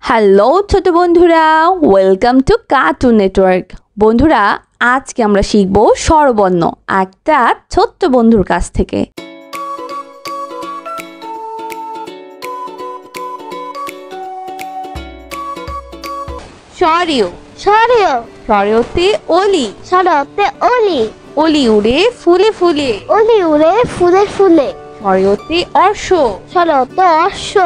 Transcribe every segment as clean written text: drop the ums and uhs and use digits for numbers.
Hello ছোট বন্ধুরা, welcome to cartoon network. বন্ধুরা, আজকে আমরা শিখব স্বরবর্ণ একটা ছোট্ট বন্ধুর কাছ থেকে। সরিও সরিও সরিওতে অলি, সরতে অলি, অলি উড়ে ফুলে ফুলে, অলি উড়ে ফুলে ফুলে। সরিওতে অর্শ, সরতে অশ্ব,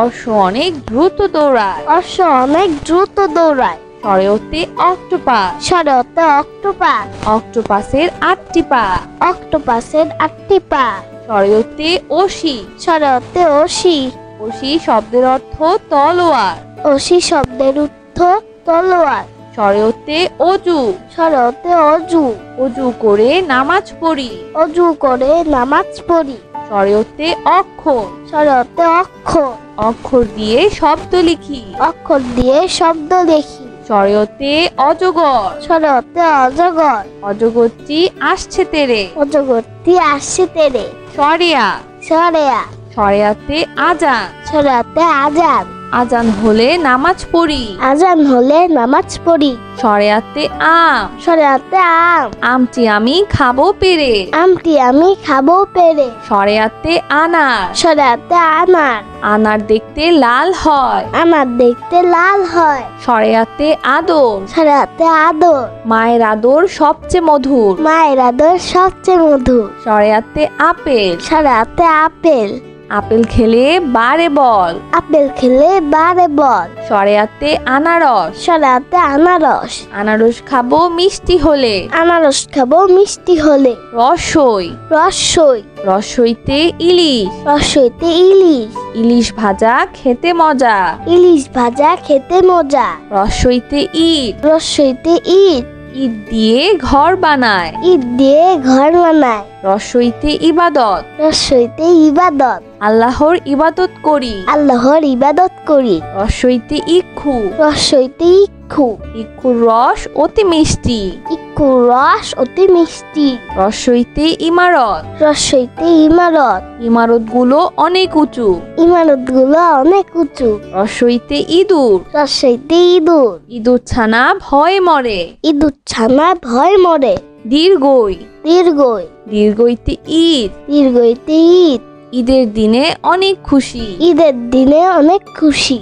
অর্শ অনেক দ্রুত দৌড়ায়। অশ্ব অনেক দ্রুত দৌড়ায়। সরিওতে অক্টোপাস, সরতে অক্টোপাস, অক্টোপাসের 8টি পা। অক্টোপাসের 8টি পা। সরিওতে অসি, সরতে অসি, অসি শব্দের অর্থ তলোয়ার। অসি শব্দের অর্থ তলোয়ার। সরিওতে অজু, সরতে অজু, অজু করে নামাজ পড়ি। অজু করে নামাজ পড়ি। সরিওতে অক্ষর, সরতে অক্ষর, অক্ষর দিয়ে শব্দ লিখি। অক্ষর দিয়ে শব্দ দেখি। সরিওতে অজগর, সরতে অজগর, অজগরটি আসছে তেরে। অজগরটি আসছে তেরে। সরিয়া, সরেয়া, সরিয়াতে আজান, সরাতে আজান, আজান হলে নামাজ পড়ি। আজান হলে নামাজ পড়ি। সরিয়াতে আম, সরাতে আম, আমটি আমি খাবো পেরে। আমটি আমি খাবো পেরে। সরিয়াতে আনার, সরাতে আনার, আনার দেখতে লাল হয়। আনার দেখতে লাল হয়। সরিয়াতে আদর, সরাতে আদর, মায়ের আদর সবচেয়ে মধুর। মায়ের আদর সবচেয়ে মধুর। সরিয়াতে আপেল, সরাতে আপেল, আপেল খেলে বারে বল। আপেল খেলে বারে বল। সরিয়াতে আনারস, সরাতে আনারস, আনারস খাবো মিষ্টি হলে। আনারস খাবো মিষ্টি হলে। রসই, রসই, রসইতে ইলিশ, রসইতে ইলিশ, ইলিশ ভাজা খেতে মজা। ইলিশ ভাজা খেতে মজা। রসইতে ইট, রসইতে ইট, ইট দিয়ে ঘর বানায়। ইট দিয়ে ঘর বানায়। রসইতে ইবাদত, রসইতে ইবাদত, আল্লাহর ইবাদত করি। আল্লাহর ইবাদত করি। রসইতে ইক্ষু, রসইতে ইক্ষু, ইক্ষুর রস অতি মিষ্টি। ইক্ষুর রস অতি মিষ্টি। রসইতে ইমারত, রসইতে ইমারত, ইমারতগুলো অনেক উঁচু। ইমারতগুলো অনেক উঁচু। রসইতে ইঁদুর, রসইতে ইঁদুর, ইঁদুর ছানা ভয়ে মরে। ইঁদুর ছানা ভয় মরে। দীর্ঘই, দীর্ঘই, দীর্ঘইতে ঈদ, দীর্ঘইতে ঈদ, ঈদের দিনে অনেক খুশি। ঈদের দিনে অনেক খুশি।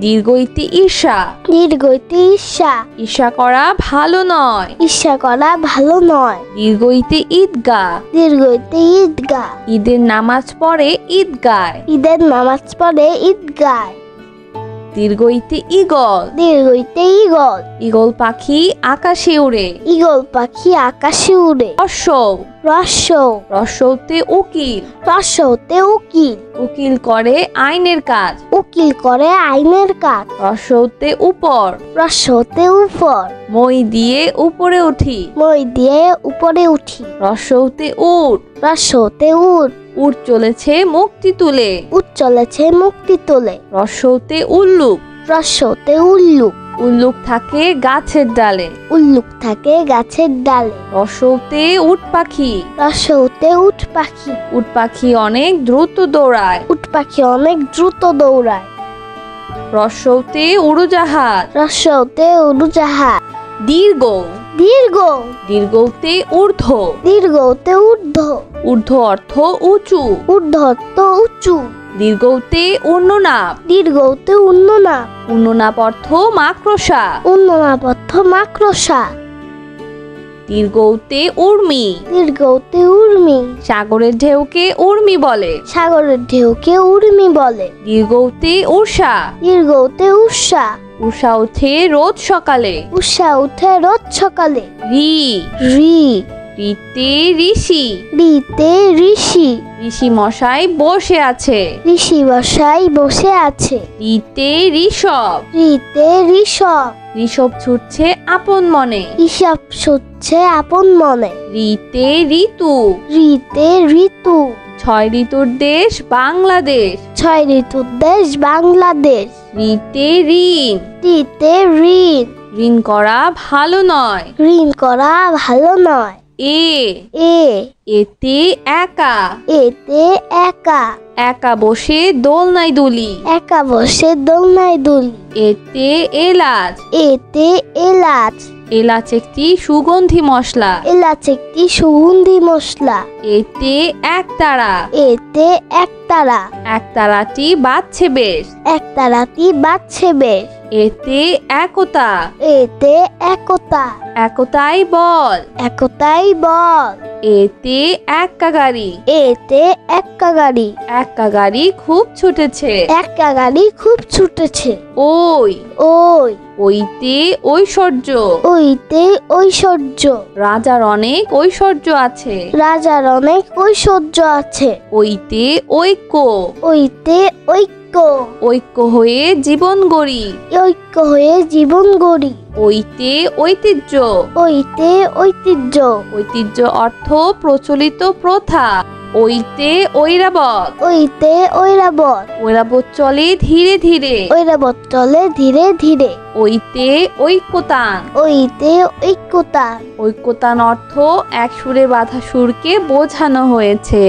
দীর্ঘইতে ঈর্ষা, দীর্ঘইতে ঈর্ষা, ঈর্ষা করা ভালো নয়। ঈর্ষা করা ভালো নয়। দীর্ঘইতে ঈদগাহ, দীর্ঘইতে ঈদগাহ, ঈদের নামাজ পড়ে ঈদগায়। ঈদের নামাজ পড়ে ঈদগায়। দীর্ঘইতে ঈগল, দীর্ঘইতে ঈগল, ঈগল পাখি আকাশে উড়ে। ঈগল পাখি আকাশে উড়ে। রসৌ, রসৌ, রসৌতে উকিল, রসৌতে উকিল, উকিল করে আইনের কাজ। উকিল করে আইনের কাজ। রসৌতে উপর, রসৌতে উপর, মই দিয়ে উপরে উঠি। মই দিয়ে উপরে উঠি। রসৌতে উট, রসৌতে উট, উট চলেছে মুক্তি তুলে। উট চলেছে মুক্তি তোলে। রসৌতে উল্লুক, রসৌতে উল্লুক, উল্লুক থাকে গাছের ডালে। উল্লুক থাকে গাছের ডালে। রসৌতে উট পাখি, রসৌতে উট পাখি, উট পাখি অনেক দ্রুত দৌড়ায়। উট পাখি অনেক দ্রুত দৌড়ায়। রসৌতে উড়োজাহাজ, রসৌতে উড়োজাহাজ। দীর্ঘ, দীর্ঘ, দীর্ঘতে ঊর্ধ্ব, দীর্ঘতে ঊর্ধ্ব, ঊর্ধ্ব অর্থ উঁচু। ঊর্ধ্বত উঁচু। দীর্ঘতে উন্ননাপ, দীর্ঘতে উন্ননাপ, উন্ননাপ অর্থ মাকড়সা। উন্ননাপথ মাকড়সা। দীর্ঘতে উর্মি, দীর্ঘতে উর্মি, সাগরের ঢেউকে উর্মি বলে। সাগরের ঢেউকে উর্মি বলে। দীর্ঘতে উষা, দীর্ঘতে উষা, উষা ওঠে রোজ সকালে। উষা উঠে রোজ সকালে। রি, রি, রিতে ঋষি, রিতে ঋষি, ঋষি মশাই বসে আছে। ঋষি বসাই বসে আছে। রিতে ঋষভ, রিতে ঋষভ, ঋষভ ছুটছে আপন মনে। ঋষভ ছুটছে আপন মনে। রিতে ঋতু, রিতে ঋতু, 6 ঋতুর দেশ বাংলাদেশ। 6 ঋতুর দেশ বাংলাদেশ। রিতে ঋণ, রিতে ঋণ, ঋণ করা ভালো নয়। ঋণ করা ভালো নয়। এ এ এতে একা এতে একা একা বসে দোলনায় দুলি একা বসে দোলনায় দুলি এতে এলাচ এতে এলাচ এলাচ একটি সুগন্ধি মশলা এলাচ একটি সুগন্ধি মশলা এতে একতারা এতে একতারা একতারাটি বাজছে বেশ একতারাটি বাজছে বেশ এতে একতা এতে একতা একতাই বল একতাই বল এতে এক্কা গাড়ি এতে এক্কা গাড়ি এক্কা গাড়ি খুব ছুটেছে এক্কা গাড়ি খুব ছুটেছে ওই ওই ওইতে ঐশ্বর্য ওইতে ঐশ্বর্য রাজার অনেক ঐশ্বর্য আছে রাজার অনেক ঐশ্বর্য আছে ওইতে ঐক্য ওইতে ঐক্য ঐক্য হয়ে জীবন গড়ি ঐক্য হয়ে জীবন গড়ি ওইতে ঐতিহ্য ওইতে ঐতিহ্য ঐতিহ্য অর্থ প্রচলিত প্রথা ওইতে ঐরাবত ওইতে ঐরাবত ঐরাবত চলে ধীরে ধীরে ঐরাবত চলে ধীরে ধীরে ওইতে ঐক্যতান ওইতে ঐক্যতা ঐক্যতান অর্থ এক সুরে বাঁধা সুরকে বোঝানো হয়েছে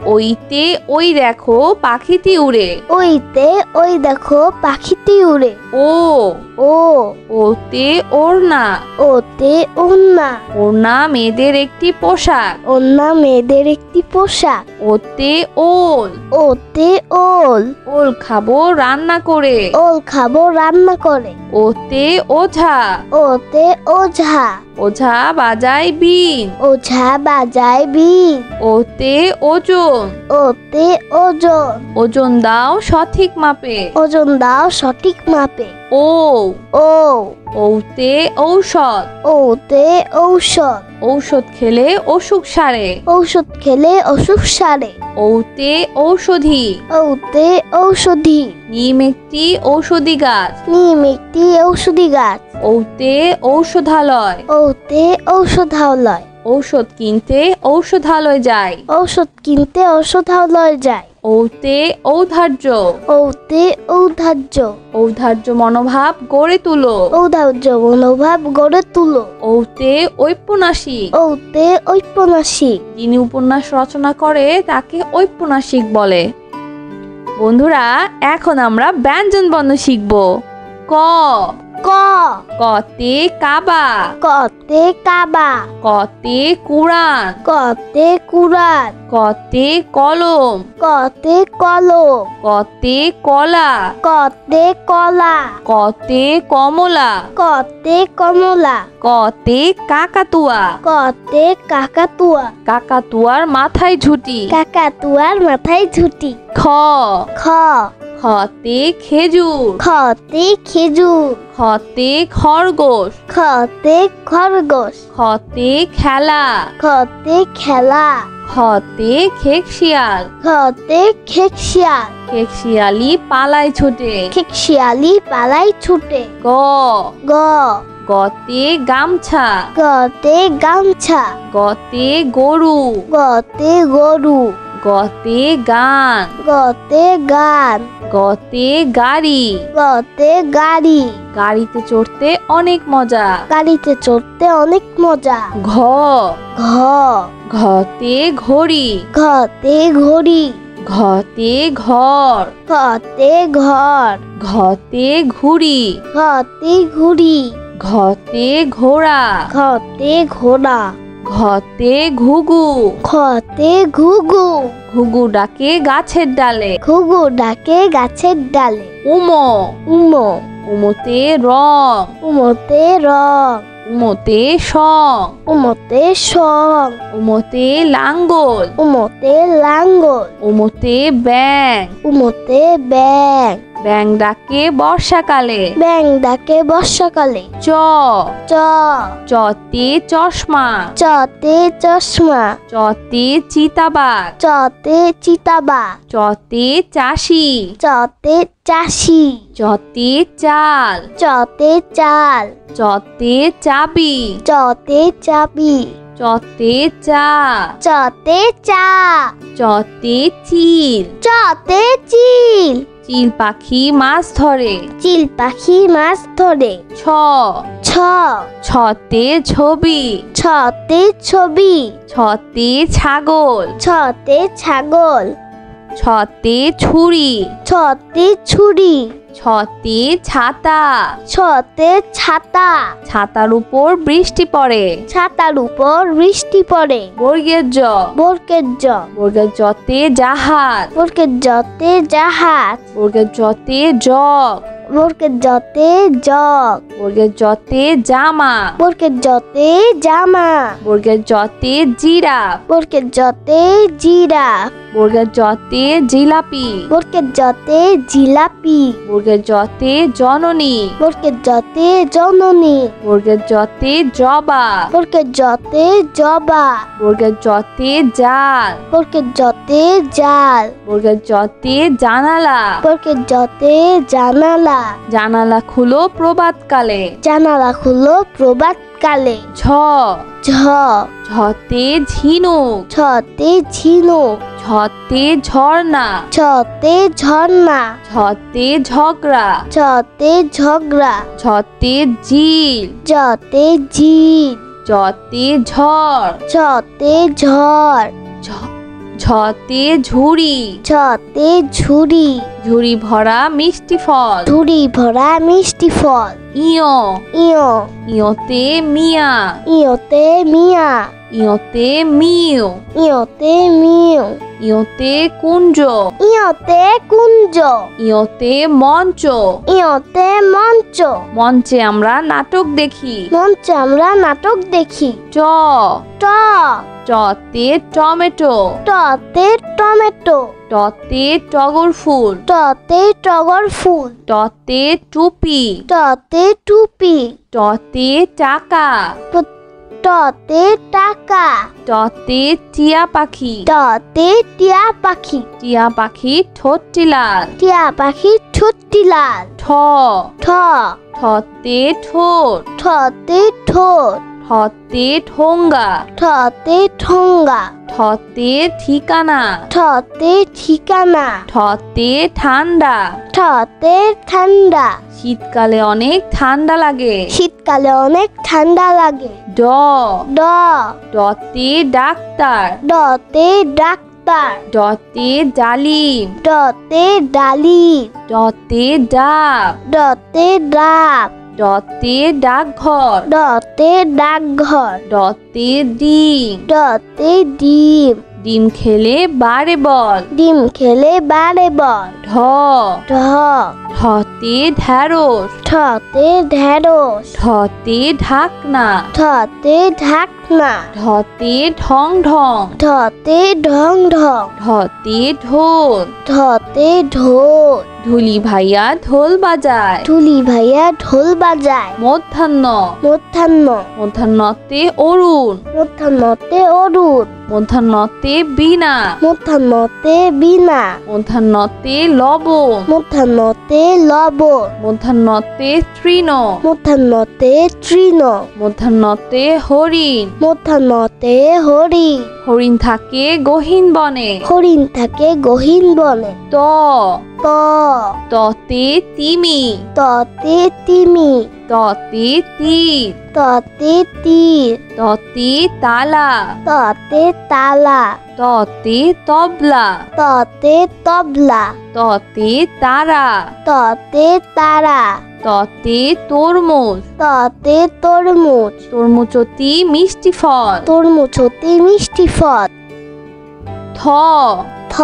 ওইতে ওই দেখো পাখিটি উড়ে ওইতে ওই দেখো পাখিটি উড়ে ও ও ওতে ওড়না ওতে ওন্না ওড়না মেয়েদের একটি পোশাক ওন্না মেয়েদের একটি পোশাক ওতে ওল ওতে ওল ওল খাবো রান্না করে ওল খাবো রান্না করে ওতে ওঝা ওতে ওঝা ওঝা বাজায় বিন ওঝা বাজায় বিন ওতে ওজন ওতে ওজন ওজন দাও সঠিক মাপে ওজন দাও সঠিক মাপে ও ও ওতে ঔষধ ওতে ঔষধ ঔষধ খেলে অসুখ সারে ঔষধ খেলে অসুখ সারে ওতে ঔষধি ওতে ঔষধি নিম একটি ঔষধি গাছ নিম একটি ঔষধি গাছ ওতে ঔষধালয় ওতে ঔষধালয় ঔষধ কিনতে ঔষধালয় যায় ঔষধ কিনতে ঔষধালয় যায় ওতে ঔদার্য ওতে ঔদার্য ঔদার্য মনোভাব গড়ে তুলো ঔদার্য মনোভাব গড়ে তুলো ওতে ঔপন্যাসিক ওতে ঔপন্যাসিক যিনি উপন্যাস রচনা করে তাকে ঔপন্যাসিক বলে বন্ধুরা এখন আমরা ব্যঞ্জন বর্ণ শিখব ক ক কতে কাবা কতে কাবা কতে কুরআন কতে কুরআন কতে কলম কতে কলম কতে কলা কতে কলা কতে কমলা কতে কমলা কতে কাকাতুয়া কতে কাকাতুয়া কাকাতুয়ার মাথায় ঝুটি কাকাতুয়ার মাথায় ঝুটি খ খ খতে খেজুর খতে খেজুর খতে খরগোশ খতে খরগোশ খতে খেলা খতে খেলা খতে খেকশিয়াল খতে খেকশিয়াল খেকশিয়ালি পালায় ছোটে খেকশিয়ালি পালাই ছুটে গ গ গতে গামছা গতে গামছা গতে গরু গতে গরু গতে গান গতে গান গতে গাড়ি গতে গাড়ি গাড়িতে চড়তে অনেক মজা গাড়িতে চড়তে অনেক মজা ঘ ঘ ঘতে ঘড়ি ঘতে ঘড়ি ঘতে ঘর ঘতে ঘর ঘতে ঘুড়ি ঘতে ঘুড়ি ঘতে ঘোড়া ঘতে ঘোড়া ঘতে ঘুঘু ঘতে ঘুঘু ঘুঘু ডাকে গাছের ডালে ঘুঘু ডাকে গাছের ডালে উমো উমো উমোতে রং উমোতে রং উমোতে সং উমোতে সং উমোতে লাঙ্গল উমোতে লাঙ্গল উমোতে ব্যাং উমোতে ব্যাং ব্যাং ডাকে বর্ষাকালে ব্যাং ডাকে বর্ষাকালে চ চ চতে চশমা চতে চশমা চতে চিতাবাঘ চতে চিতাবা চতে চাষি চতে চাষি চতে চাল চতে চাল চতে চাবি চতে চাবি চতে চা চতে চা চতে চিল চতে চিল চিল পাখি মাছ ধরে চিল পাখি মাছ ধরে ছ ছ ছতে ছবি, ছতে ছবি, ছতে ছাগল, ছতে ছাগল, ছতে ছুরি, ছতে ছুরি, ছতে ছাতা, ছতে ছাতা, ছাতার উপর বৃষ্টি পড়ে, ছাতার উপর বৃষ্টি পড়ে, বর্গের জ, বর্গের জ, বর্গের জতে জাহাজ, বর্গের জতে জাহাজ, বর্গের জতে জগ, বর্গের জতে জগ, বর্গের জতে জামা, বর্গের জতে জামা, বর্গের জতে জিরাফ, বর্গের জতে জিরাফ, বর্গের জতে জিলাপি, বর্গের জতে জিলাপি, বর্গের জতে জননী, বর্গের জতে জননী, বর্গের জতে জবা, বর্গের জতে জবা, বর্গের জতে জাল, বর্গের জতে জাল, বর্গের জতে জানালা, বর্গের জতে জানালা, জানালা খুলো প্রভাতকালে, জানালা খুলো প্রভাতকালে, ঝ, ঝ, ঝতে ঝিনুক, ছতে ঝিনুক, ঝতে ঝর্ণা, ছতে ঝর্ণা, ঝতে ঝগড়া, ছতে ঝগড়া, ঝতে ঝিল, জতে ঝিল, ঝতে ঝড়, ছতে ঝড়, ঝতে ঝুড়ি, ছতে ঝুড়ি, ঝুড়ি ভরা মিষ্টি ফল, ঝুড়ি ভরা মিষ্টি ফল, ইয়, ইয়, ইয়তে মিয়া, ইয়তে মিয়া, ইয়তে মিউ, ইয়তে মিউ, ইয়তে কুঞ্জ, ইয়তে কুঞ্জ, ইয়তে মঞ্চ, ইয়তে মঞ্চ, মঞ্চে আমরা নাটক দেখি, মঞ্চে আমরা নাটক দেখি, চ, ট, চতে টমেটো, টতে টমেটো, টতে টগর ফুল, টতে টগর ফুল, টতে টুপি, টতে টুপি, টতে টাকা, টতে টাকা, টতে টিয়া পাখি, টতে টিয়া পাখি, টিয়া পাখি ঠোঁটটি লাল, টিয়া পাখি ঠোঁটটি লাল, ঠ, ঠ, ঠতে ঠোঁট, ঠতে ঠোঁট, ঠতে ঠোঙ্গা, ঠতে ঠোঙ্গা, ঠতে ঠিকানা, ঠতে ঠিকানা, ঠতে ঠান্ডা, ঠতে ঠান্ডা, শীতকালে অনেক ঠান্ডা লাগে, শীতকালে অনেক ঠান্ডা লাগে, ড, ড, ডতে ডাক্তার, ডতে ডাক্তার, ডতে ডালিম, ডতে ডালিম, ডতে ডাব, ডতে ডাব, ডতে ডাকঘর, ডতে ডাকঘর, ডতে ডিম, ডতে ডিম, ডিম খেলে বাড়ে বল, ডিম খেলে বাড়ে বল, ঢ, ঢ, ঢতে ঢ্যাঁড়স, ঠতে ঢেঁড়স, ঢতে ঢাকনা, ঠতে ঢাকনা, ঢতে ঢং ঢং, ঠতে ঢং ঢং, ঢতে ঢোল, ঠতে ঢোল, ঢুলি ভাইয়া ঢোল বাজায়, ঢুলি ভাইয়া ঢোল বাজায়, মধ্যাহ্ন, মধ্যাহ্ন, মধ্যাহ্নতে অরুণ, মধ্যাহ্নতে অরুণ, মধ্যাহ্নতে বীণা, মধ্যাহ্নতে বীণা, মধ্যাহ্নতে লবণ, মধ্যাহ্নতে লবণ, মধ্যাহ্নতে তৃণ, মধ্যাহ্নতে তৃণ, মধ্যাহ্নতে হরিণ, মধ্যাহ্নতে হরিণ, হরিণ থাকে গহীন বনে, হরিণ থাকে গহীন বনে, ত, ত, ততে তিমি, ততে তিমি, ততে তীর, ততে তীর, ততে তালা, ততে তালা, ততে তবলা, ততে তবলা, ততে তারা, ততে তারা, ততে তরমুজ, ততে তরমুজ, তরমুজতি মিষ্টি ফল, তরমুজ হতে মিষ্টি ফল, থ, থ,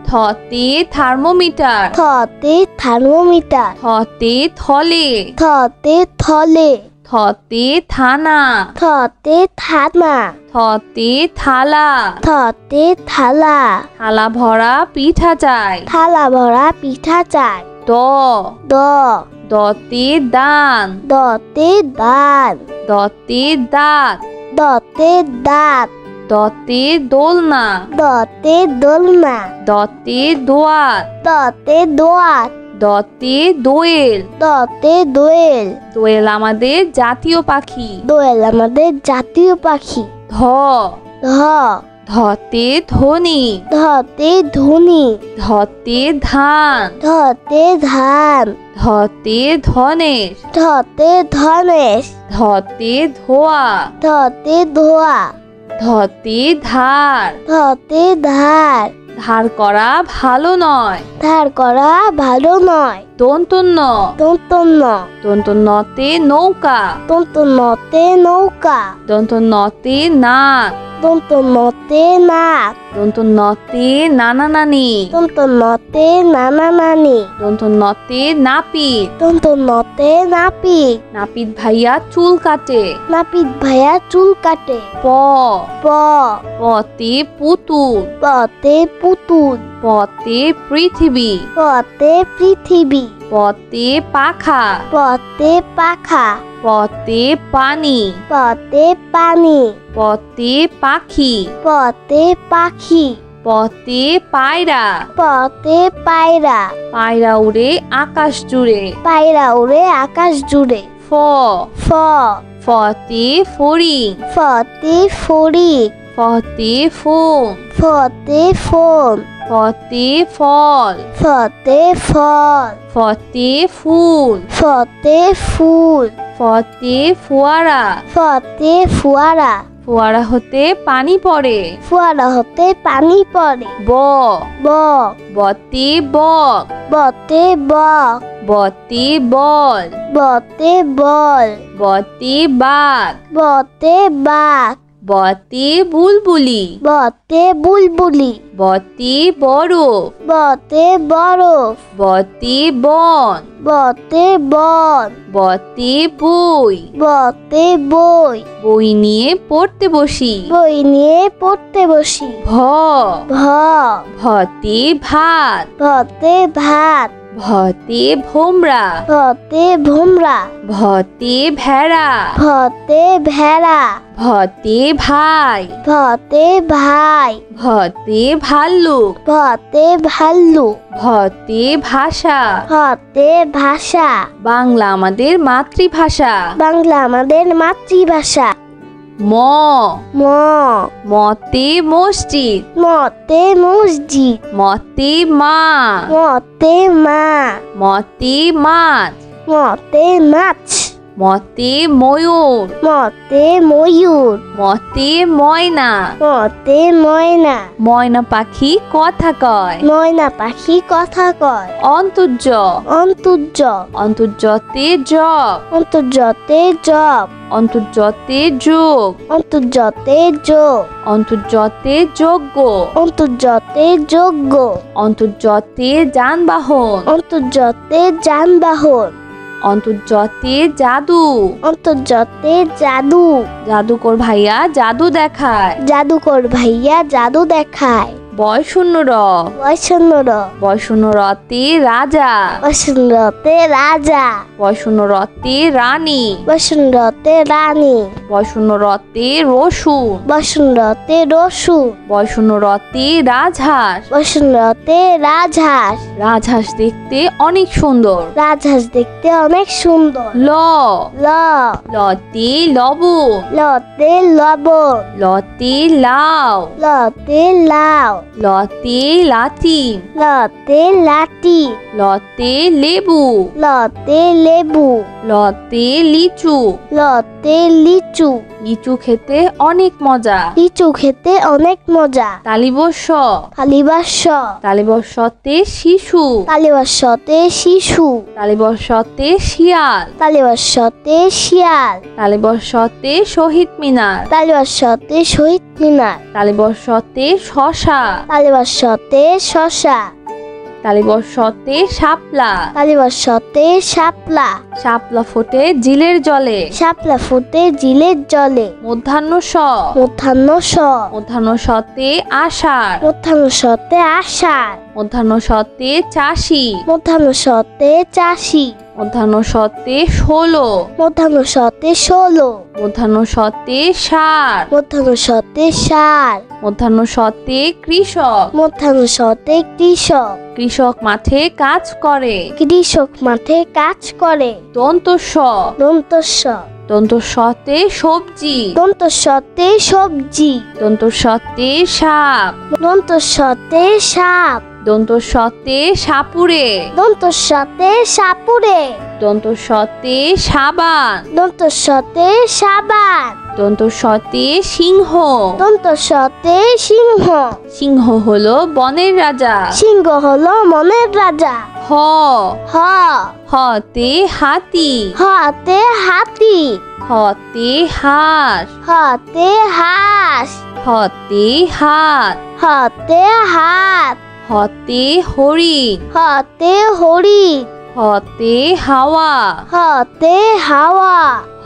থতে থার্মোমিটার, থতে থার্মোমিটার, থতে থলে, থতে থলে, থতে থানা, থতে থানা, থতে থালা, থতে থালা, থালা ভরা পিঠা চাই, থালা ভরা পিঠা চাই, দ, দ, দতে দান, দতে দান, দতে দাঁত, দতে দাঁত, দতে দোলনা, দতে দোলনা, দতে দোয়াত, দতে দোয়াত, দতে দোয়েল, দতে দোয়েল, দোয়েল আমাদের জাতীয় পাখি, দোয়েল আমাদের জাতীয় পাখি, ধ, ধ, ধতে ধনি, ধতে ধনি, ধতে ধান, ধতে ধান, ধতে ধনেশ, ধতে ধনেশ, ধতে ধোয়া, ধতে ধোয়া, ধতে ধার, ধতে ধার, ধার করা ভালো নয়। ধার করা ভালো নয়। দন্তন্য, দন্তন্য, দন্তন্যতে নৌকা, দন্তন্যতে নৌকা, দন্তন্যতে নাক, দন্তন্যতে নাক, দন্তন্যতে নানা নানি, দন্তন্যতে নানা নানি, দন্তন্যতে নাপিত, দন্তন্যতে নাপিত, নাপিত ভাইয়া চুল কাটে। নাপিত ভাইয়া চুল কাটে। প, প, পতে পুতুল, পতে পুতুল, পতে পৃথিবী, পতে পৃথিবী, পতে পাখা, পতে পাখা, পতে পানি, পতে পানি, পতে পাখি, পতে পাখি, পতে পায়রা, পতে পায়রা, পায়রা উড়ে আকাশ জুড়ে। পায়রা উড়ে আকাশ জুড়ে। ফ, ফ, ফতে ফড়িং, ফতে ফড়িং, ফতে ফোম, ফতে ফোন, ফতে ফল, ফতে ফল, ফতে ফুল, ফতে ফুল, ফতে ফোয়ারা, ফতে ফুয়ারা, ফোয়ারা হতে পানি পড়ে। ফুয়ারা হতে পানি পড়ে। ব, ব, বতে বক, বতে বক, বতে বল, বতে বল, বতে বাঘ, বতে বাঘ, বতে বুলবুলি, বতে বুলবুলি, বতে বরফ, বতে বরফ, বতে বন, বতে বন, বতে বই, বতে বই, বই নিয়ে পড়তে বসি। বই নিয়ে পড়তে বসি। ভ, ভ, ভতে ভাত, ভতে ভাত, ভতে ভোমরা, ভতে ভোমরা, ভতে ভেড়া, ভতে ভেড়া, ভতে ভাই, ভতে ভাই, ভতে ভাল্লুক, ভতে ভাল্লুক, ভতে ভাষা। ভতে ভাষা। বাংলা আমাদের মাতৃভাষা। বাংলা আমাদের মাতৃভাষা। ম, ম, মতে মসজিদ, মতে মসজিদ, মতে মা, মতে মা, মতে মাছ, মতে মাছ, মতে ময়ূর, মতে ময়ূর, মতে ময়না, মতে ময়না, ময়না পাখি কথা কয়। ময়না পাখি কথা কয়। অন্তর্য, অন্তর্য, অন্তর্যতে জব, অন্তর্যতে জব, অন্তর্যতে যোগ, অন্তর্যতে যোগ, অন্তর্যতে যজ্ঞ, অন্তর্যতে যজ্ঞ, অন্তর্যতে যানবাহন, অন্তর্যতে যানবাহন, অন্তর্যতে জাদু, অন্তর্যতে জাদু, জাদুকর ভাইয়া জাদু দেখায়। জাদুকর ভাইয়া জাদু দেখায়। বয়শূন্য র, বয়শূন্য র, বয়শূন্য রতে রাজা, বয়শূন্যতে রাজা, বয়শূন্য রতে রানী, বয়শূন্যতে রানী, বয়শূন্য রতে রসুন, বয়শূন্যতে রসুন, বয়শূন্য রতে রাজহাঁস। বয়শূন্যতে রাজহাঁস। রাজহাঁস দেখতে অনেক সুন্দর। রাজহাঁস দেখতে অনেক সুন্দর। ল, ল, লতে লবণ, লতে লবণ, লতে লাউ, লতে লাউ, লতে লাতিম, লতে লাটি, লতে লেবু, লতে লেবু, লতে লিচু। লতে লিচু। লিচু খেতে অনেক মজা। লিচু খেতে অনেক মজা। তালিবস্য, তালিবাস্য, তালিবস্যতে শিশু, তালিবাস্যতে শিশু, তালিবস্যতে শিয়াল, তালিবাস্যতে শিয়াল, তালিবস্যতে শহীদ মিনার, তালিবাস্যতে শহীদ মিনার, তালিবস্যতে শশা, তালিবাস্যতে শশা, তালিবস্যতে শাপলা, তালিবাস্যতে শাপলা, শাপলা ফোটে জিলের জলে। শাপলা ফুটে জিলের জলে। মধ্যাহ্ন স, মধ্যাহ্ন স, মধ্যাহ্ন সতে আষাঢ়, মধ্যাহ্ন সতে আষাঢ়, মধ্যাহ্ন সতে চাষি, মধ্যাহ্ন সতে চাষি, মধ্যাহ্ন সতে 16, মধ্যাহ্ন সতে 16, মধ্যাহ্ন সতে ষাঁড়, মধ্যাহ্ন সতে ষাঁড়, মধ্যাহ্ন সতে কৃষক, মধ্যাহ্ন সতে কৃষক, কৃষক মাঠে কাজ করে। কৃষক মাঠে কাজ করে। দন্তস্ব, দন্তস্ব, দন্ত সতে সবজি। দন্ত সতে সবজি। দন্ত সতে সাপ। দন্ত সতে সাপ। দন্ত সতে সাপুরে। দন্ত সতে সাপুরে। দন্ত সতে সাবান। দন্ত সতে সাবান। দন্ত সতে সিংহ। দন্ত সতে সিংহ। সিংহ হলো বনের রাজা। সিংহ হলো মনের রাজা। হ। হ। হতে হাতি। হাতে হাতি। হতে হাঁস। হাতে হাঁস। হতে হাত। হাতে হাত। হতে হরিণ। হাতে হরিণ। হতে হাওয়া। হাতে হাওয়া।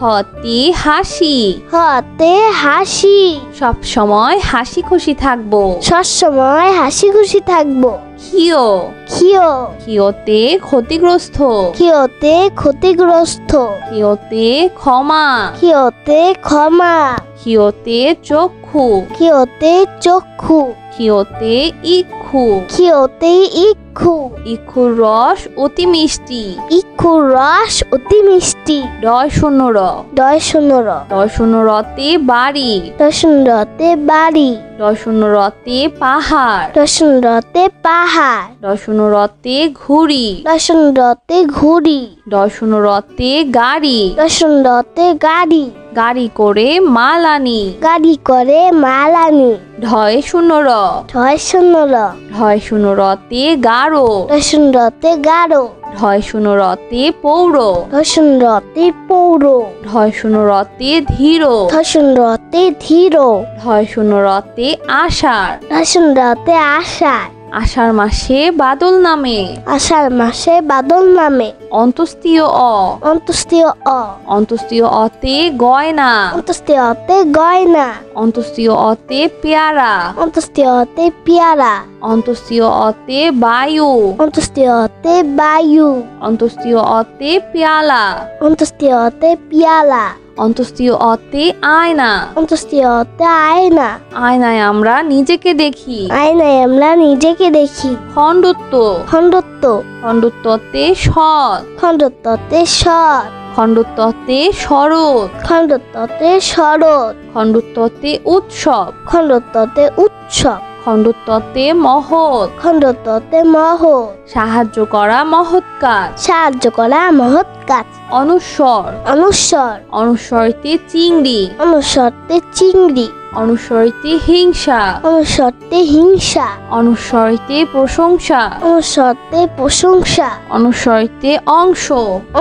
হতে হাসি। হাতে হাসি। সব সময় হাসি খুশি থাকবো। সবসময় হাসি খুশি থাকবো। ক্ষিয়। ক্ষিয়। ক্ষিয়তে ক্ষতিগ্রস্ত। ক্ষিয়তে ক্ষতিগ্রস্ত। ক্ষিয়তে ক্ষমা। ক্ষিয়তে ক্ষমা। ক্ষিয়তে চক্ষু। ক্ষিয়তে চক্ষু। ক্ষিয়তে ইক্ষু। ক্ষিয়তে ইক্ষু। ইক্ষুর রস অতি মিষ্টি। ইক্ষুর রস অতি মিষ্টি। ডয় শূন্য র। ডয় শূন্য র। ডয় শূন্য রতে বাড়ি। ডয় শূন্য রতে বাড়ি। ডয় শূন্য রতে পাহাড়। ডয় শূন্য রতে পাহাড়। ডয় শূন্য রতে ঘুড়ি। ডয় শূন্য রতে ঘুড়ি। ডয় শূন্য রতে গাড়ি। ডয় শূন্য রতে গাড়ি। গাড়ি করে মাল আনি। গাড়ি করে মাল আনি। ঢয় শূন্য র। ঢয় শূন্য র। ঢয় শূন্য রতে গারো। ডয় শূন্য রতে গাঢ়। ঢয় শূন্য রতে পৌর। ডয় শূন্য রতে পৌর। ঢয় শূন্য রতে ধীর। ডয় শূন্য রতে ধীর। ঢয় শূন্য রতে আষাঢ়। ডয় শূন্য রতে আষাঢ়। আষাঢ় মাসে বাদল নামে। আষাঢ় মাসে বাদল নামে। অন্তস্তীয় অ। অন্তস্তীয় অ। অন্তস্তীয় অতে গয়না। অন্তস্তীয় অতে গয়না। অন্তস্তীয় অতে পেয়ারা। অন্তস্তীয় অতে পেয়ারা। অন্তস্তীয় অতে বায়ু। অন্তস্তীয় অতে বায়ু। অন্তস্তীয় অতে পেয়ালা। অন্তস্তীয় অতে পিয়ালা। অন্তস্তীয় অতে আয়না। অন্তস্তীয় অতে আয়না। আয়নায় আমরা নিজেকে দেখি। আয়নায় আমরা নিজেকে দেখি। খণ্ডত্ব। খণ্ডত্ব। খণ্ডত্বতে সৎ। খণ্ডত্বতে সৎ। খণ্ডত্বতে শরৎ। খণ্ডত্বতে শরৎ। খণ্ডত্বতে উৎসব। খণ্ডত্বতে উৎসব। খণ্ডত্বতে মহৎ। খণ্ডত্বতে মহৎ। সাহায্য করা মহৎ কাজ। সাহায্য করা মহৎ কাজ। অনুস্বর। অনুস্বর। অনুস্বরতে চিংড়ি। অনুস্বরতে চিংড়ি। অনুস্বরতে হিংসা। অনুস্বরতে হিংসা। অনুস্বরতে প্রশংসা। অনুস্বরতে প্রশংসা। অনুস্বরতে অংশ।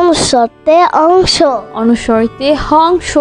অনুস্বরতে অংশ। অনুস্বরতে হংস।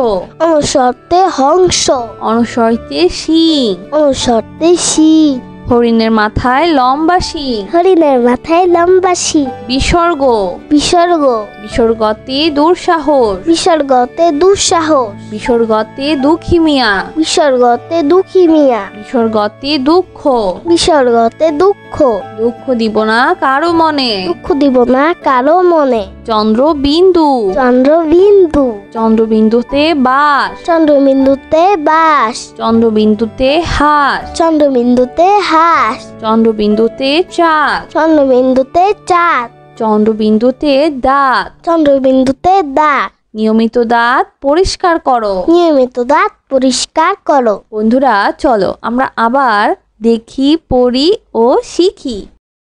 অনুস্বরতে হংস। অনুস্বরতে শিং। অনুস্বরতে শিং। হরিণের মাথায় লম্বা শিং। হরিণের মাথায় লম্বা শিং। বিসর্গ। বিসর্গ। বিসর্গতে দুঃসাহস। বিসর্গতে দুঃসাহস। বিসর্গতে দুঃখী মিয়া। বিসর্গতে দুঃখী মিয়া। বিসর্গতে দুঃখ। বিসর্গতে দুঃখ। দুঃখ দিব না কারো মনে। দুঃখ দিব না কারো মনে। চন্দ্রবিন্দু। চন্দ্রবিন্দু। চন্দ্রবিন্দুতে বাস। চন্দ্রবিন্দুতে বাস। চন্দ্রবিন্দুতে হাস। চন্দ্রবিন্দুতে হাঁস। চন্দ্রবিন্দুতে চাঁদ। চন্দ্রবিন্দুতে চাঁদ। চন্দ্রবিন্দুতে দাঁত। চন্দ্রবিন্দুতে দাঁত। নিয়মিত দাঁত পরিষ্কার করো। নিয়মিত দাঁত পরিষ্কার করো। বন্ধুরা চলো আমরা আবার দেখি, পড়ি ও শিখি।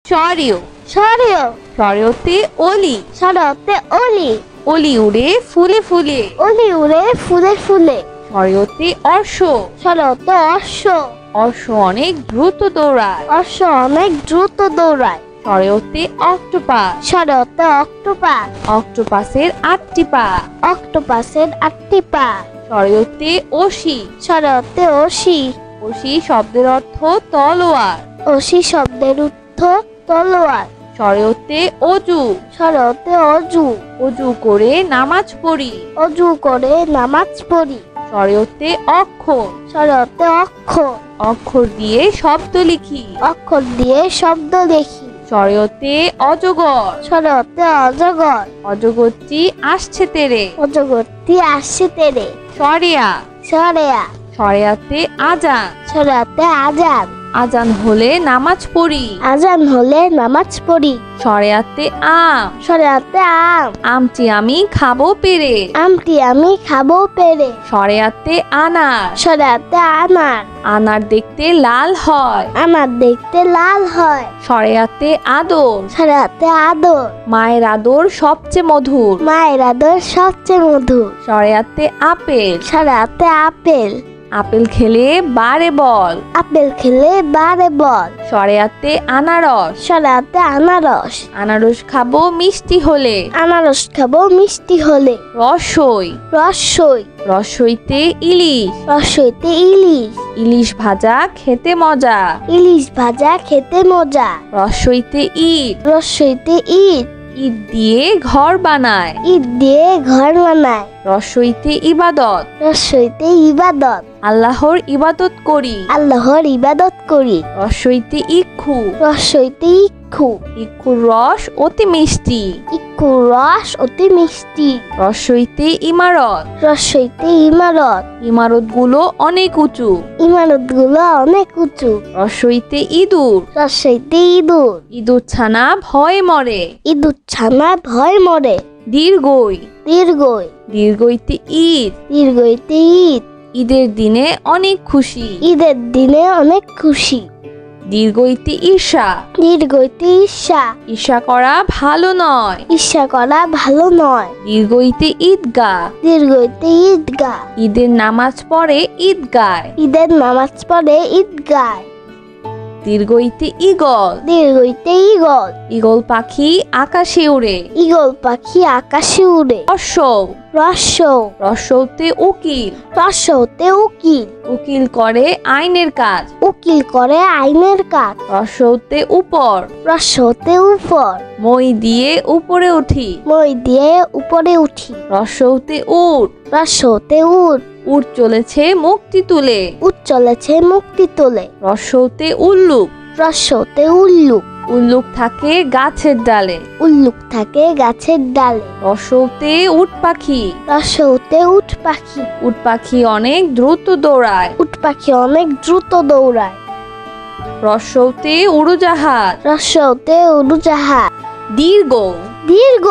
সরেও। সরেও। সরেওতে অলি। সরেওতে অলি। অলি উড়ে ফুলে ফুলে। অলি উড়ে ফুলে ফুলে। সরেওতে অশ্ব। সরেওতে অশ্ব। অশ্ব অনেক দ্রুত দৌড়ায়। অশ্ব অনেক দ্রুত দৌড়ায়। সরেওতে অক্টোপাস। সরেওতে অক্টোপাস। অক্টোপাসের 8টি পা। অক্টোপাসের 8টি পা। সরেওতে অসি। সরেওতে অসি। অসি শব্দের অর্থ তলোয়ার। অসি শব্দের অর্থ তলোয়ার। সরেওতে অজু। সরেওতে অজু। অজু করে নামাজ পড়ি। অজু করে নামাজ পড়ি। সরেওতে অক্ষর। সরেওতে অক্ষর। অক্ষর দিয়ে শব্দ লিখি। অক্ষর দিয়ে শব্দ দেখি। সরেওতে অজগর। সরেওতে অজগর। অজগরটি আসছে তেরে। অজগরটি আসছে তেরে। সরেয়া। সরেয়া। সরেয়াতে আজান। সরেয়াতে আজান। আজান হলে নামাজ পড়ি। আজান হলে নামাজ পড়ি। শরিয়াতে আম। শরিয়াতে আম। আমটি আমি খাবো পেরে। আমটি আমি খাবো পেরে। শরিয়াতে আনার। শরিয়াতে আনার। আনার দেখতে লাল হয়। আনার দেখতে লাল হয়। শরিয়াতে আদর। শরিয়াতে আদর। মায়ের আদর সবচেয়ে মধুর। মায়ের আদর সবচেয়ে মধুর। শরিয়াতে আপেল। শরিয়াতে আপেল। আপেল খেলে বারে বল। আপেল খেলে বারে বল। শরিয়াতে আনারস। শরিয়াতে আনারস। আনারস খাবো মিষ্টি হলে। আনারস খাবো মিষ্টি হলে। রসই। রসই। রসইতে ইলিশ। রসইতে ইলিশ। ইলিশ ভাজা খেতে মজা। ইলিশ ভাজা খেতে মজা। রসইতে ঈদ। রসইতে ঈদ। ঈদ দিয়ে ঘর বানায়। ঈদ দিয়ে ঘর বানায়। রসইতে ইবাদত। রসইতে ইবাদত। আল্লাহর ইবাদত করি। আল্লাহর ইবাদত করি। রসইতে ইক্ষু। রসইতে ইক্ষু। ইক্ষুর রস অতি মিষ্টি। ইক্ষুর রস অতি মিষ্টি। রসইতে ইমারত। রসইতে ইমারত। ইমারতগুলো অনেক উঁচু। ইমারতগুলো অনেক উঁচু। রসইতে ইঁদুর। রসইতে ইঁদুর। ইঁদুর ছানা ভয়ে মরে। ইঁদুর ছানা ভয় মরে। দীর্ঘই। দীর্ঘই। দীর্ঘইতে ঈদ। দীর্ঘইতে ঈদ। ঈদের দিনে অনেক খুশি। ঈদের দিনে অনেক খুশি। দীর্ঘইতে ঈর্ষা। দীর্ঘইতে ঈর্ষা। ঈর্ষা করা ভালো নয়। ঈর্ষা করা ভালো নয়। দীর্ঘইতে ঈদগাহ। দীর্ঘইতে ঈদগাহ। ঈদের নামাজ পড়ে ঈদগায়। ঈদের নামাজ পড়ে ঈদগায়। দীর্ঘইতে ঈগল। দীর্ঘইতে ঈগল। ঈগল পাখি আকাশে উড়ে। ঈগল পাখি আকাশে উড়ে। রসৌ। রসৌ। রসৌতে উকিল। রসৌতে উকিল। উকিল করে আইনের কাজ। উকিল করে আইনের কাজ। রসৌতে উপর। রসৌতে উপর। মই দিয়ে উপরে উঠি। মই দিয়ে উপরে উঠি। রসৌতে উট। রসৌতে উট। উট চলেছে মুক্তি তুলে। উট চলেছে মুক্তি তোলে। রসৌতে উল্লুক। রসৌতে উল্লুক। উল্লুক থাকে গাছের ডালে। উল্লুক থাকে গাছের ডালে। রসৌতে উট পাখি। রসৌতে উট পাখি। উট পাখি অনেক দ্রুত দৌড়ায়। উট পাখি অনেক দ্রুত দৌড়ায়। রসৌতে উড়োজাহাজ। রসৌতে উড়োজাহাজ। দীর্ঘ। দীর্ঘ।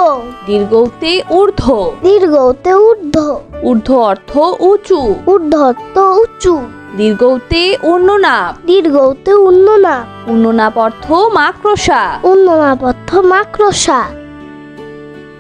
দীর্ঘতে ঊর্ধ্ব। দীর্ঘতে ঊর্ধ্ব। ঊর্ধ্ব অর্থ উঁচু। ঊর্ধ্বত উঁচু। দীর্ঘতে উন্ননাপ। দীর্ঘতে উন্ননাপ। উন্ননাপ অর্থ মাকড়সা। উন্ননাপথ মাকড়সা।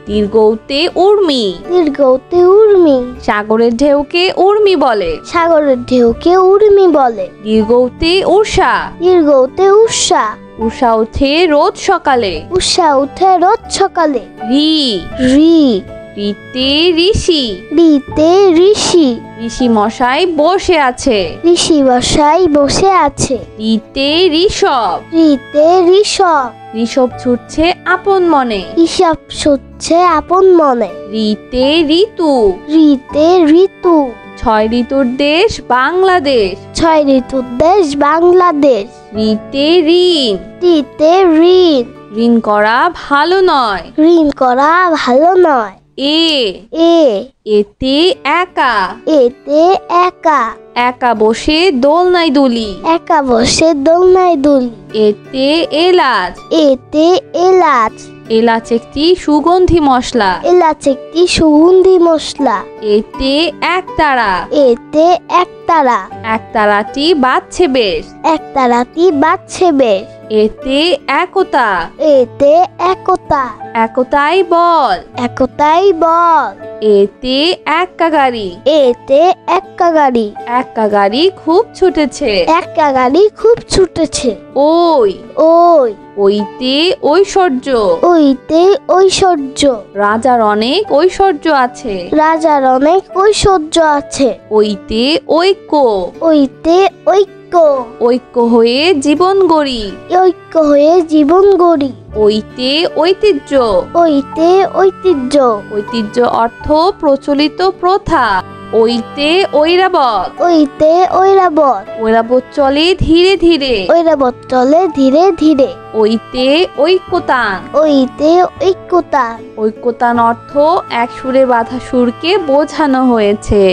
দীর্ঘতে উর্মি। দীর্ঘতে উর্মি। সাগরের ঢেউকে উর্মি বলে। সাগরের ঢেউকে উর্মি বলে। দীর্ঘতে উষা। দীর্ঘতে উষা। উষা ওঠে রোজ সকালে। উষা উঠে রোজ সকালে। রি। রি। রিতে ঋষি। রিতে ঋষি। ঋষি মশাই বসে আছে। ঋষি বসাই বসে আছে। রিতে ঋষভ। রিতে ঋষভ। ঋষভ ছুটছে আপন মনে। ঋষভ ছুটছে আপন মনে। রিতে ঋতু। রিতে ঋতু। 6 ঋতুর দেশ বাংলাদেশ। 6 ঋতুর দেশ বাংলাদেশ। রিতে ঋণ। রিতে ঋণ। ঋণ করা ভালো নয়। ঋণ করা ভালো নয়। এ। এ। এতে একা। এতে একা। একা বসে দোলনায় দুলি। একা বসে দোলনায় দুলি। এতে এলাচ। এতে এলাচ। এলাচ একটি সুগন্ধি মশলা। এলাচ একটি সুগন্ধি মশলা। এতে একতারা। এতে একতারা। একতারাটি বাজছে বেশ। একতারাটি বাজছে বেশ। এতে একতা। এতে একতা। একতাই বল। একতাই বল। এতে এক্কা গাড়ি। এতে এক্কা গাড়ি। এক্কা গাড়ি খুব ছুটেছে। এক্কা গাড়ি খুব ছুটেছে। ওই। ওই। ওইতে ঐশ্বর্য। ওইতে ঐশ্বর্য। রাজার অনেক ঐশ্বর্য আছে। রাজার অনেক ঐশ্বর্য আছে। ওইতে ঐক্য। ওইতে ঐক্য। ঐক্য হয়ে জীবন গড়ি। ঐক্য হয়ে জীবন গড়ি। ওইতে ঐতিহ্য। ওইতে ঐতিহ্য। ঐতিহ্য অর্থ প্রচলিত প্রথা। ওইতে ঐরাবত। ওইতে ঐরাবত। ঐরাবত চলে ধীরে ধীরে। ঐরাবত চলে ধীরে ধীরে। ওইতে ঐক্যতান। ওইতে ঐক্যতান। ঐক্যতান অর্থ এক সুরে বাঁধা সুরকে বোঝানো হয়েছে।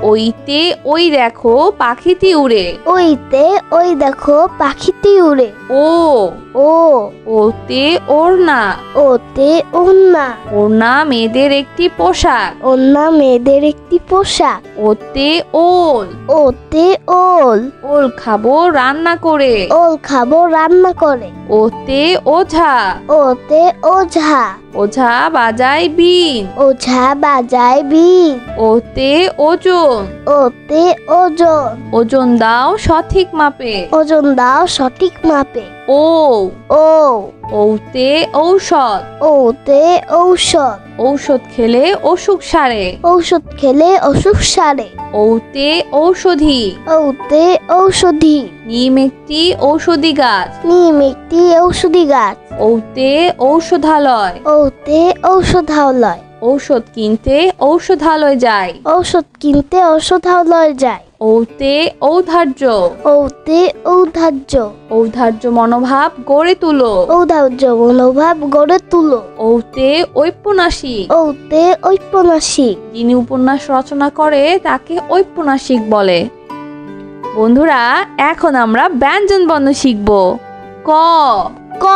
ওইতে ওই দেখো পাখিটি উড়ে। ওইতে ওই দেখো পাখিটি উড়ে। ও ও ওতে ওড়না। ওতে ওড়না। ওড়না মেয়েদের একটি পোশাক। ওড়না মেয়েদের একটি পোশাক। ওতে ওল। ওতে ওল। ওল খাবো রান্না করে। ওল খাবো রান্না করে। ওতে ওঝা। ওতে ওঝা। ওঝা বাজায় বিন। ওঝা বাজায় বিন। ওতে ওজন। ওতে ওজন। ওজন দাও সঠিক মাপে। ওজন দাও সঠিক মাপে। ও ও ওতে ঔষধ। ওতে ঔষধ। ঔষধ খেলে অসুখ সারে। ঔষধ খেলে অসুখ সারে। ওতে ঔষধি। ওতে ঔষধি। নিম একটি ঔষধি গাছ। নিম একটি ঔষধি গাছ। ওতে ঔষধালয়। ওতে ঔষধালয়। ঔষধ কিনতে ঔষধালয় যায়। ঔষধ কিনতে ঔষধালয় যায়। ওতে ঔদার্য। ওতে ঔদার্য। ঔদার্য মনোভাব গড়ে তুলো। ঔদার্য মনোভাব গড়ে তুলো। ওতে ঔপন্যাসিক। ওতে ঔপন্যাসিক। যিনি উপন্যাস রচনা করে তাকে ঔপন্যাসিক বলে। বন্ধুরা এখন আমরা ব্যঞ্জন বর্ণ শিখব। ক ক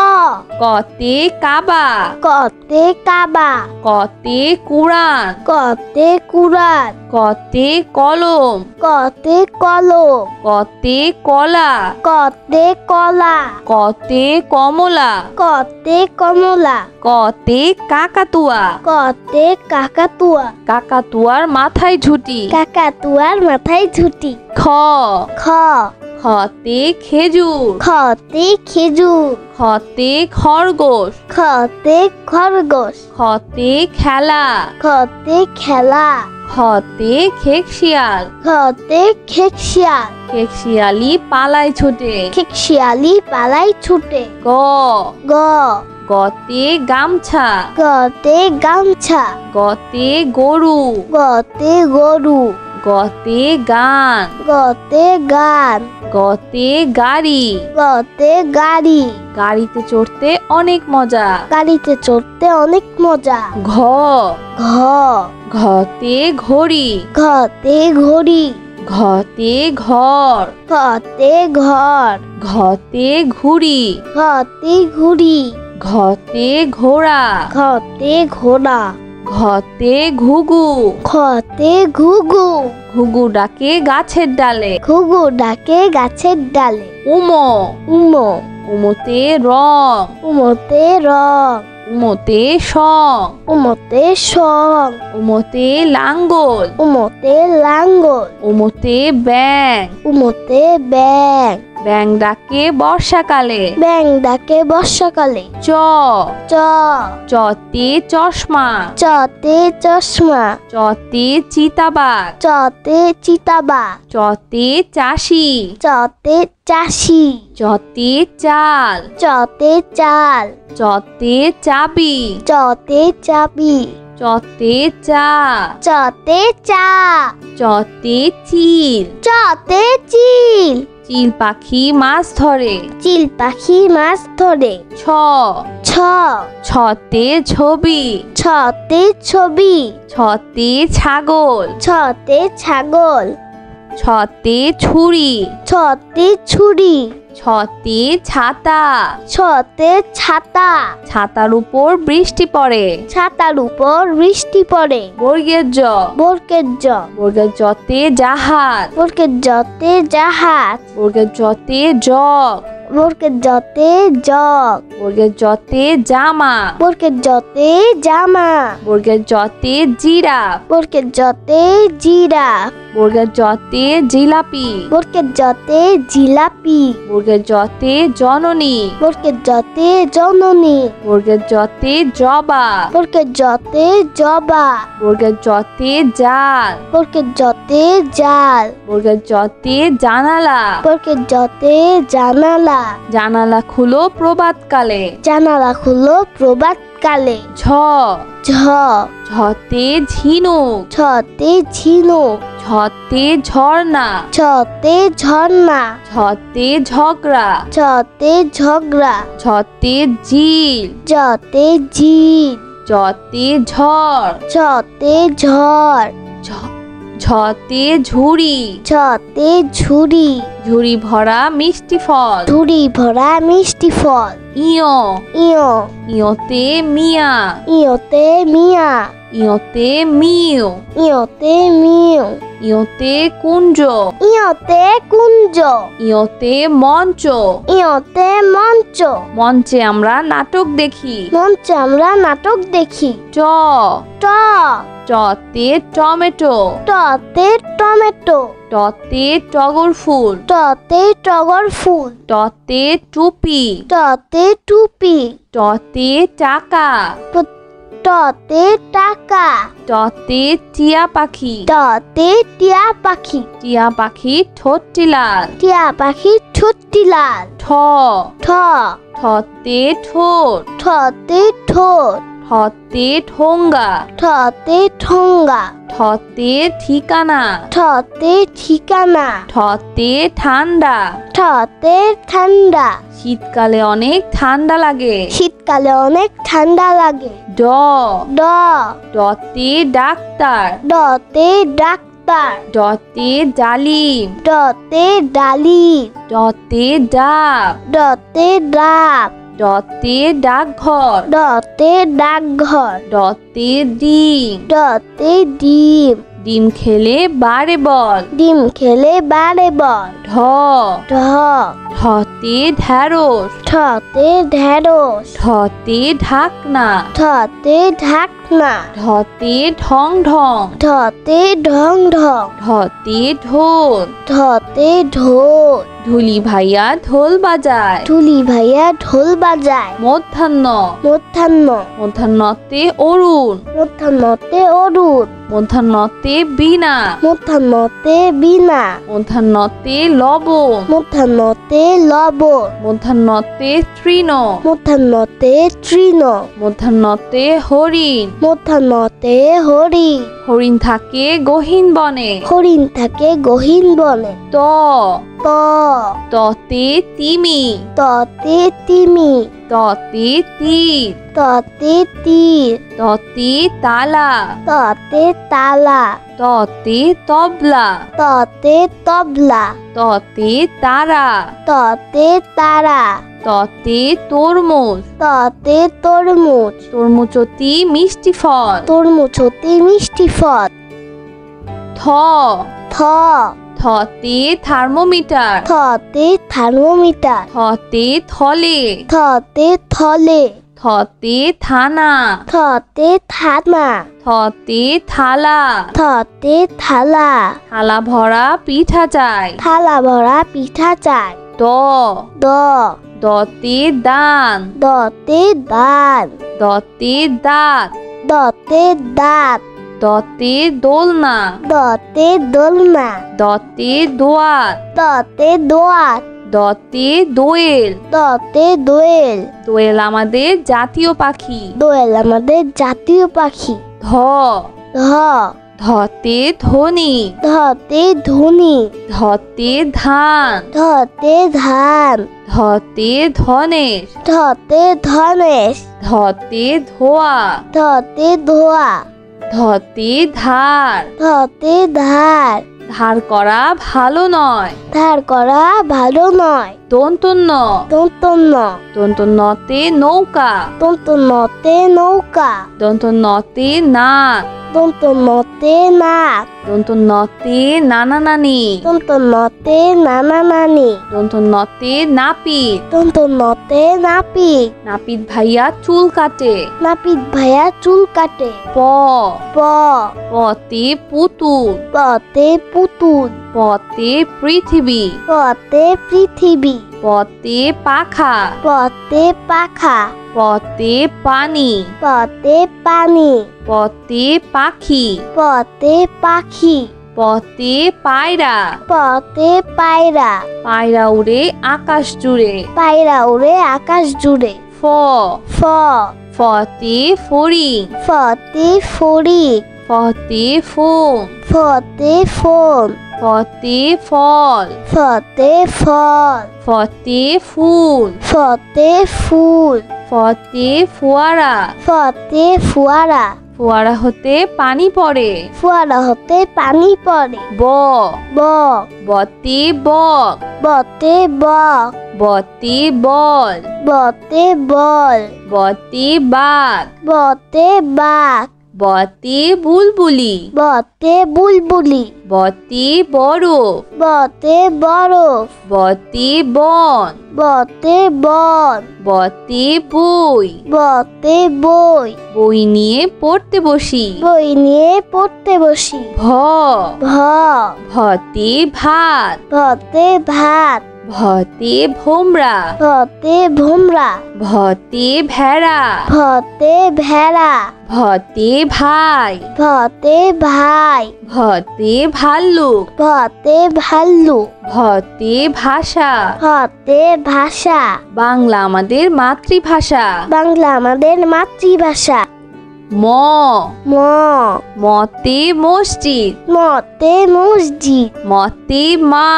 কতে কাবা। কতে কাবা। কতে কুরআন। কতে কুরআন। কতে কলম। কতে কলম। কতে কলা। কতে কলা। কতে কমলা। কতে কমলা। কতে কাকাতুয়া। কতে কাকাতুয়া। কাকাতুয়ার মাথায় ঝুঁটি। কাকাতুয়ার মাথায় ঝুঁটি। খ খ খতে খেজুর। খতে খেজুর। খতে খরগোশ। খতে খরগোশ। খতে খেলা। খতে খেলা। খতে খেকশিয়াল। খতে খেকশিয়াল। খেকশিয়ালি পালায় ছুটে। খেকশিয়ালি পালাই ছুটে। গ গ গতে গামছা। গতে গামছা। গতে গরু। গতে গরু। গতে গান। গতে গান। গতে গাড়ি। গতে গাড়ি। গাড়িতে চড়তে অনেক মজা। গাড়িতে চড়তে অনেক মজা। ঘ ঘ ঘতে ঘড়ি। ঘতে ঘড়ি। ঘতে ঘর। ঘতে ঘর। ঘতে ঘুড়ি। ঘতে ঘুড়ি। ঘতে ঘোড়া। ঘতে ঘোড়া। ঘতে ঘুঘু। ঘতে ঘুঘু। ঘুঘু ডাকে গাছের ডালে। ঘুঘু ডাকে গাছের ডালে। উমো উমো উমোতে রং। উমোতে রং। উমোতে সং। উমোতে সং। উমোতে লাঙ্গল। উমোতে লাঙ্গল। উমোতে ব্যাং। উমোতে ব্যাং। ব্যাং ডাকে বর্ষাকালে। ব্যাং ডাকে বর্ষাকালে। চ চ চতে চশমা। চতে চশমা। চতে চিতাবাঘ। চতে চিতাবাঘ। চতে চাষি। চতে চাষি। চতে চাল। চতে চাল। চতে চাবি। চতে চাবি। চতে চা। চতে চা। চতে চিল। চতে চিল। চিল পাখি মাছ ধরে। চিল পাখি মাছ ধরে। ছ ছ ছতে ছবি। ছতে ছবি। ছতে ছাগল। ছতে ছাগল। ছতে ছুরি। ছতে ছুরি। ছতে ছাতা। ছতে ছাতা। ছাতার উপর বৃষ্টি পড়ে। ছাতার উপর বৃষ্টি পড়ে। বর্গের জ। বর্গের জ। বর্গের জতে জাহাজ। বর্গের জতে জাহাজ। বর্গের জতে জগ। বর্গের জতে জগ। বর্গের জতে জামা। বর্গের জতে জামা। বর্গের জতে জিরাফ। বর্গের জতে জিরাফ। বর্গের জতে জিলাপি। বর্গের জতে জিলাপি। বর্গের জতে জননী। বর্গের জতে জননী। বর্গের জতে জবা। বর্গের জতে জবা। বর্গের জতে জাল। বর্গের জতে জাল। বর্গের জতে জানালা। বর্গের জতে জানালা। জানালা খুলো প্রভাতকালে। জানালা খুলো প্রভাতকালে। ঝ ঝ ঝতে ঝিনুক। ছতে ঝিনুক। ঝতে ঝর্ণা। ছতে ঝর্ণা। ঝতে ঝগড়া। ছতে ঝগড়া। ঝতে ঝিল। জতে ঝিল। ঝতে ঝড়। ছতে ঝড়। ঝ ঝতে ঝুড়ি, ঝতে ঝুড়ি, ঝুড়ি ভরা মিষ্টি ফল। ঝুড়ি ভরা মিষ্টি ফল। ইয়, ইয়, ইয়তে মিয়া, ইয়তে মিয়া, ইয়তে মিউ, ইয়তে মিউ, ইয়তে কুঞ্জ, ইয়তে কুঞ্জ, ইয়তে মঞ্চ। ইয়তে মঞ্চ। মঞ্চে আমরা নাটক দেখি। মঞ্চে আমরা নাটক দেখি। ট, ট, টতে টমেটো, টতে টমেটো, টতে টগর ফুল, টতে টগর ফুল, টতে টুপি, টতে টুপি, টতে টাকা, টতে টাকা, টতে টিয়া পাখি, টতে টিয়া পাখি, টিয়া পাখি ঠোঁটটি লাল। টিয়া পাখি ঠোঁটটি লাল। ঠ, ঠ, ঠতে ঠোঁট, ঠতে ঠোঁট, ঠতে ঠোঙ্গা, ঠতে ঠোঙ্গা, ঠতে ঠিকানা, ঠতে ঠিকানা, ঠতে ঠান্ডা। ঠতে ঠান্ডা। শীতকালে অনেক ঠান্ডা লাগে। শীতকালে অনেক ঠান্ডা লাগে। ড, ড, ডতে ডাক্তার, ডতে ডাক্তার, ডতে ডালিম, ডতে ডালিম, ডতে ডাব, ডতে ডাব, ডতে ডাকঘর, ডতে ডাকঘর, ডতে ডিম, ডতে ডিম, ডিম খেলে বাড়ে বল। ডিম খেলে বাড়ে বল। ঢ, ঢ, ঢতে ঢ্যাঁড়স, ঠতে ঢেঁড়স, ঢতে ঢাকনা, ঠতে ঢাকনা, ঢতে ঢং ঢং, ঠতে ঢং ঢং, ঢতে ঢোল, ঠতে ঢোল, ঢুলি ভাইয়া ঢোল বাজায়। ঢুলি ভাইয়া ঢোল বাজায়। মধ্যাহ্ন, মধ্যাহ্ন, মধ্যাহ্নতে অরুণ, মধ্যাহ্নতে অরুণ, মধ্যাহ্নতে বীণা, মধ্যাহ্নতে বীণা, মধ্যাহ্নতে লবণ, মধ্যাহ্নতে লবণ, মধ্যাহ্নতে তৃণ, মধ্যাহ্নতে তৃণ, মধ্যাহ্নতে হরিণ, মধ্যাহ্নতে হরিণ, হরিণ থাকে গহীন বনে। হরিণ থাকে গহীন বনে। ত, ত, ততে তিমি, ততে তিমি, ততে তীর, ততে তীর, ততে তালা, ততে তালা, ততে তবলা, ততে তবলা, ততে তারা, ততে তারা, ততে তরমুজ, ততে তরমুজ, তরমুজতি মিষ্টি ফল। তরমুজ হতে মিষ্টি ফল। থ, থ, থতে থার্মোমিটার, থতে থার্মোমিটার, থতে থলে, থতে থলে, থতে থানা, থতে থানা, থতে থালা, থতে থালা, থালা ভরা পিঠা চাই। থালা ভরা পিঠা চাই। দ, দ, দতে দান, দতে দান, দতে দাঁত, দতে দাঁত, দতে দোলনা, দতে দোলনা, দতে দোয়াত, দতে দোয়াত, দতে দোয়েল। দতে দোয়েল। দোয়েল আমাদের জাতীয় পাখি। দোয়েল আমাদের জাতীয় পাখি। ধ, ধ, ধতে ধনী, ধতে ধনী, ধতে ধান, ধতে ধান, ধতে ধনেশ, ধতে ধনেশ, ধতে ধোয়া, ধতে ধোয়া, ধতে ধার। ধতে ধার। ধার করা ভালো নয়। ধার করা ভালো নয়। দন্তন্য, দন্তন্য, দন্তন্যতে নৌকা, দন্তন্যতে নৌকা, দন্তন্যতে নাক, দন্তন্যতে নাক, দন্তন্যতে নানা নানি, দন্তন্যতে নানা নানি, দন্তন্যতে নাপিত, দন্তন্যতে নাপিত, নাপিত ভাইয়া চুল কাটে। নাপিত ভাইয়া চুল কাটে। প, প, পতে পুতুল, পতে পুতুল, পতে পৃথিবী, পতে পৃথিবী, পতে পাখা, পতে পাখা, পতে পানি, পতে পানি, পতে পাখি, পতে পাখি, পতে পায়রা, পতে পায়রা, পায়রা উড়ে আকাশ জুড়ে। পায়রা উড়ে আকাশ জুড়ে। ফ, ফ, ফতে ফড়িং, ফতে ফড়িং, ফতে ফোম, ফতে ফোম, ফতে ফল, ফতে ফল, ফতে ফুল, ফতে ফুল, ফতে ফোয়ারা, ফতে ফুয়ারা, ফোয়ারা হতে পানি পড়ে। ফোয়ারা হতে পানি পড়ে। ব বক বতে বক। বতে বক বতে বল। বতে বল বতে বাঘ। বতে বাঘ বতে বুলবুলি। বতে বুলবুলি বতে বরফ। বতে বরফ বতে বন। বতে বন বতে বই। বতে বই বই নিয়ে পড়তে বসি। বই নিয়ে পড়তে বসি। ভ ভ ভতে ভাত। ভতে ভাত ভতে ভোমরা। ভতে ভোমরা ভতে ভেড়া। ভতে ভেড়া ভতে ভাই। ভতে ভাই ভতে ভাল্লুক। ভতে ভাল্লুক ভতে ভাষা। ভতে ভাষা বাংলা আমাদের মাতৃভাষা। বাংলা আমাদের মাতৃভাষা। ম ম মতে মসজিদ। মতে মসজিদ মতে মা।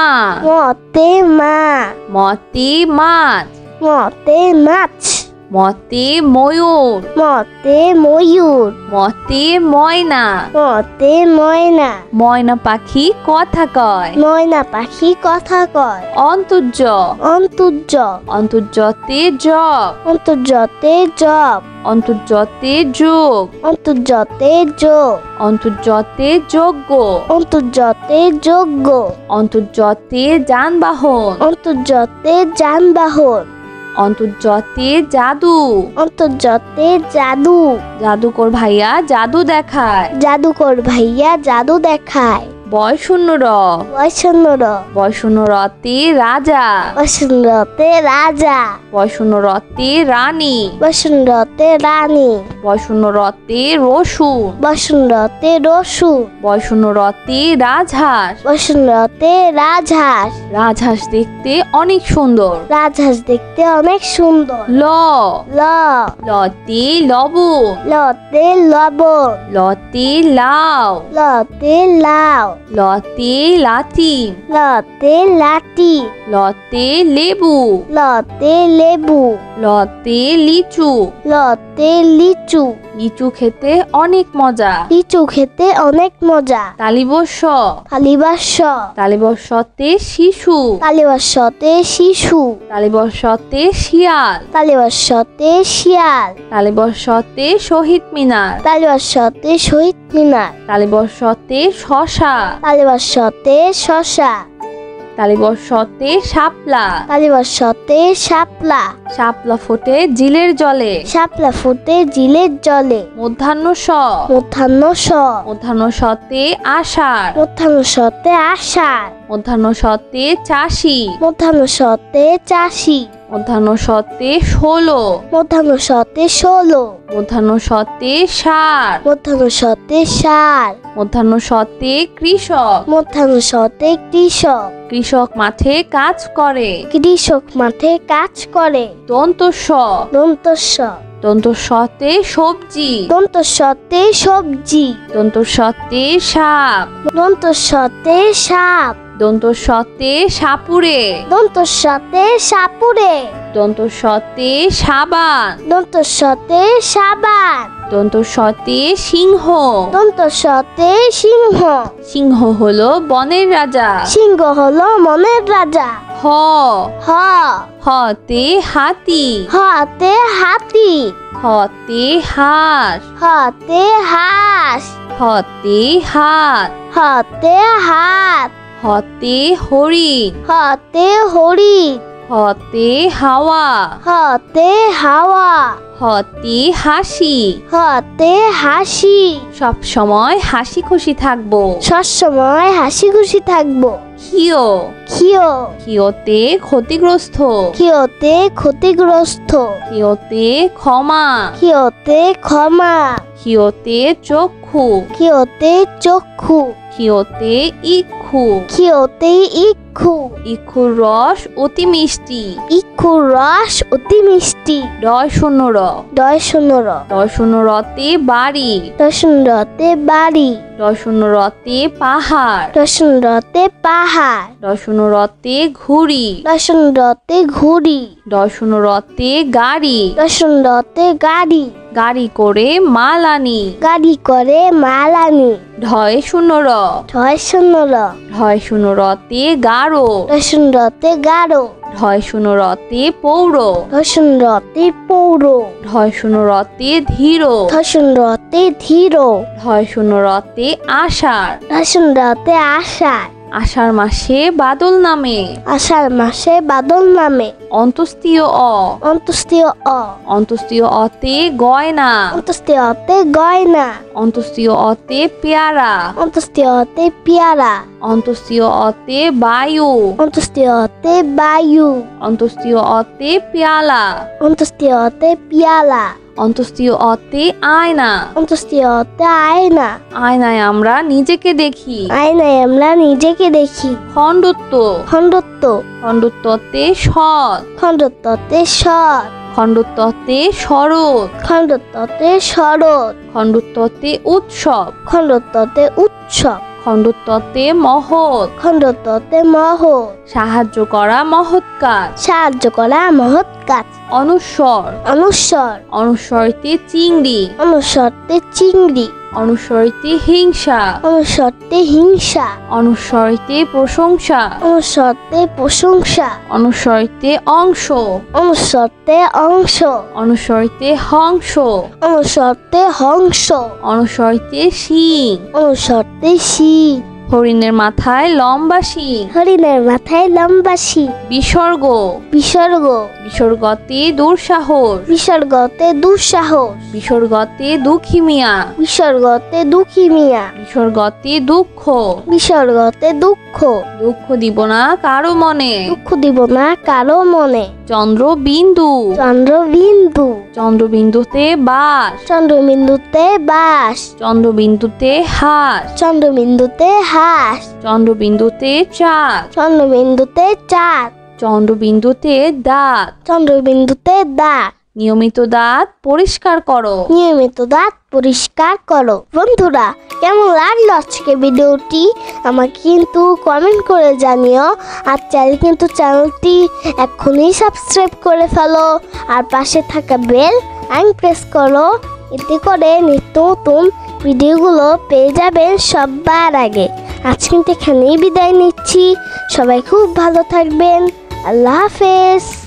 মতে মা মতে মাছ। মতে মাছ মতে ময়ূর। মতে ময়ূর মতে ময়না। মতে ময়না ময়না পাখি কথা কয়। ময়না পাখি কথা কয়। অন্তর্য অন্তর্য অন্তর্যতে জব। অন্তর্যতে জব অন্তর্যতে যোগ। অন্তর্যতে যোগ অন্তর্যতে যজ্ঞ। অন্তর্যতে যজ্ঞ অন্তর্যতে যানবাহন। অন্তর্যতে যানবাহন অন্তর্যতে জাদু। অন্তর্যতে জাদু জাদুকর ভাইয়া জাদু দেখায়। জাদুকর ভাইয়া জাদু দেখায়। বয়শূন্য র বয়শূন্য র বয়শূন্য রতে রাজা। বয়শূন্যতে রাজা বয়শূন্য রতে রানী। বয়শূন্যতে রানী বয়শূন্য রতে রসুন। বয়শূন্যতে রসুন বয়শূন্য রতে রাজহাঁস। বয়শূন্যতে রাজহাঁস রাজহাঁস দেখতে অনেক সুন্দর। রাজহাঁস দেখতে অনেক সুন্দর। ল ল লতে লবণ। লতে লবণ লতে লাউ। লতে লাউ লতে লাতিম। লতে লাটি লতে লেবু। লতে লেবু লতে লিচু। লতে লিচু লিচু খেতে অনেক মজা। লিচু খেতে অনেক মজা। তালিবস্য তালিবাস্য তালিবস্যতে শিশু। তালিবাস্যতে শিশু তালিবস্যতে শিয়াল। তালিবাস্যতে শিয়াল তালিবস্যতে শহীদ মিনার। তালিবাস্যতে শহীদ মিনার তালিবস্যতে শশা। তালিবাস্যতে শশা তালিবস্যতে শাপলা। তালিবাস্যতে শাপলা শাপলা ফোটে জিলের জলে। শাপলা ফুটে জিলের জলে। মধ্যাহ্ন স মধ্যাহ্ন স মধ্যাহ্ন সতে আষাঢ়। মধ্যাহ্ন সতে আষাঢ় মধ্যাহ্ন সতে চাষি। মধ্যাহ্ন সতে চাষি মধ্যাহ্ন সতে 16। মধ্যাহ্ন সতে 16 মধ্যাহ্ন সতে ষাঁড়। মধ্যাহ্ন সতে ষাঁড় মধ্যাহ্ন সতে কৃষক। মধ্যাহ্ন সতে কৃষক কৃষক মাঠে কাজ করে। কৃষক মাঠে কাজ করে। দন্ত স দন্তস্ব দন্ত সতে সবজি। দন্তস্বতে সবজি দন্ত সতে সাপ। দন্তস্বতে সাপ দন্ত সতে সাপুরে। দন্তস্বতে সাপুরে দন্ত সতে সাবান। দন্তস্বতে সাবান দন্ত সতে সিংহ। দন্তস্বতে সিংহ সিংহ হলো বনের রাজা। সিংহ হলো মনের রাজা। হ হ হতে হাতি। হাতে হাতি হতে হাঁস। হাতে হাঁস হতে হাত। হাতে হাত হতে হরিণ। হাতে হরিণ হতে হাওয়া। হাতে হাওয়া হতে হাসি। হাতে হাসি সব সময় হাসি খুশি থাকবো। সবসময় হাসি খুশি থাকবো। ক্ষিয় ক্ষিয় ক্ষিয়তে ক্ষতিগ্রস্ত। ক্ষিয়তে ক্ষতিগ্রস্ত ক্ষিয়তে ক্ষমা। ক্ষিয়তে ক্ষমা ক্ষিয়তে চক্ষু। ক্ষিয়তে চক্ষু ক্ষিয়তে ইক্ষু। ক্ষিয়তে ইক্ষু। ইক্ষুর রস অতি মিষ্টি। ইক্ষুর রস অতি মিষ্টি। ডয় শূন্য র। ডয় শূন্য র। ডয় শূন্য রতে বাড়ি। ডয় শূন্য রতে বাড়ি। ডয় শূন্য রতে পাহাড়। ডয় শূন্য রতে পাহাড়। ডয় শূন্য রতে ঘুড়ি। ডয় শূন্য রতে ঘুড়ি। ডয় শূন্য রতে গাড়ি। ডয় শূন্য রতে গাড়ি। গাড়ি করে মাল আনি। গাড়ি করে মাল আনি। ঢয় শূন্য র। ঢয় শূন্য র। ঢয় শূন্য রতে গারো। ডয় শূন্য রতে গারো। ঢয় শূন্য রতে পৌর। ডয় শূন্য রতে পৌর। ঢয় শূন্য রতে ধীর। ডয় শূন্য রতে ধীর। ঢয় শূন্য রতে আষাঢ়। ডয় শূন্য রতে আষাঢ়। আষাঢ় মাসে বাদল নামে। আষাঢ় মাসে বাদল নামে। অন্তস্তীয় অ। অন্তস্তীয় অ। অন্তস্তীয় অতে গয়না। অন্তস্তীয় অতে গয়না। অন্তস্তীয় অতে পেয়ারা। অন্তস্তীয় অতে পেয়ারা। অন্তস্তীয় অতে বায়ু। অন্তস্তীয় অতে বায়ু। অন্তস্তীয় অতে পেয়ালা। অন্তস্তীয় অতে পিয়ালা। অন্তস্তীয় অতে আয়না। অন্তস্তীয় অতে আয়না। আয়নায় আমরা নিজেকে দেখি। আয়নায় আমরা নিজেকে দেখি। খণ্ডত্ব। খণ্ডত্ব। খণ্ডত্বতে সৎ। খণ্ডত্বতে সৎ। খণ্ডত্বতে শরৎ। খণ্ডত্বতে শরৎ। খণ্ডত্বতে উৎসব। খণ্ডত্বতে উৎসব। খণ্ডত্বতে মহৎ। খণ্ডত্বতে মহৎ। সাহায্য করা মহৎ কাজ। সাহায্য করা মহৎ কাজ। অনুস্বর। অনুস্বর। অনুস্বরতে চিংড়ি। অনুস্বরতে চিংড়ি। অনুস্বরতে হিংসা। অনুস্বরতে হিংসা। অনুস্বরতে প্রশংসা। অনুস্বরতে প্রশংসা। অনুস্বরতে অংশ। অনুস্বরতে অংশ। অনুস্বরতে হংস। অনুস্বরতে হংস। অনুস্বরতে শিং। অনুস্বরতে শিং। হরিণের মাথায় লম্বা শিং। হরিণের মাথায় লম্বা শিং। বিসর্গ। বিসর্গ। বিসর্গতে দুঃসাহস। বিসর্গতে দুঃসাহস। বিসর্গতে দুঃখী মিয়া। বিসর্গতে দুঃখী মিয়া। বিসর্গতে দুঃখ। বিসর্গতে দুঃখ। দুঃখ দিব না কারো মনে। দুঃখ দিব না কারো মনে। চন্দ্রবিন্দু। চন্দ্রবিন্দু। চন্দ্রবিন্দুতে বাস। চন্দ্রবিন্দুতে বাস। চন্দ্রবিন্দুতে হাস। চন্দ্রবিন্দুতে হাঁস। চন্দ্রবিন্দুতে চাঁদ। চন্দ্রবিন্দুতে চাঁদ। চন্দ্রবিন্দুতে দাঁত। চন্দ্রবিন্দুতে দাঁত। নিয়মিত দাঁত পরিষ্কার করো। নিয়মিত দাঁত পরিষ্কার করো। বন্ধুরা, কেমন লাগলো আজকে ভিডিওটি আমাকে কিন্তু কমেন্ট করে জানিও। আর চাইলে কিন্তু চ্যানেলটি এখনই সাবস্ক্রাইব করে ফেলো। আর পাশে থাকা বেল আইকন প্রেস করো। এতে করে নিত্য নতুন ভিডিওগুলো পেয়ে যাবেন সবার আগে। আজ কিন্তু এখানেই বিদায় নিচ্ছি। সবাই খুব ভালো থাকবেন। আল্লাহ হাফেজ।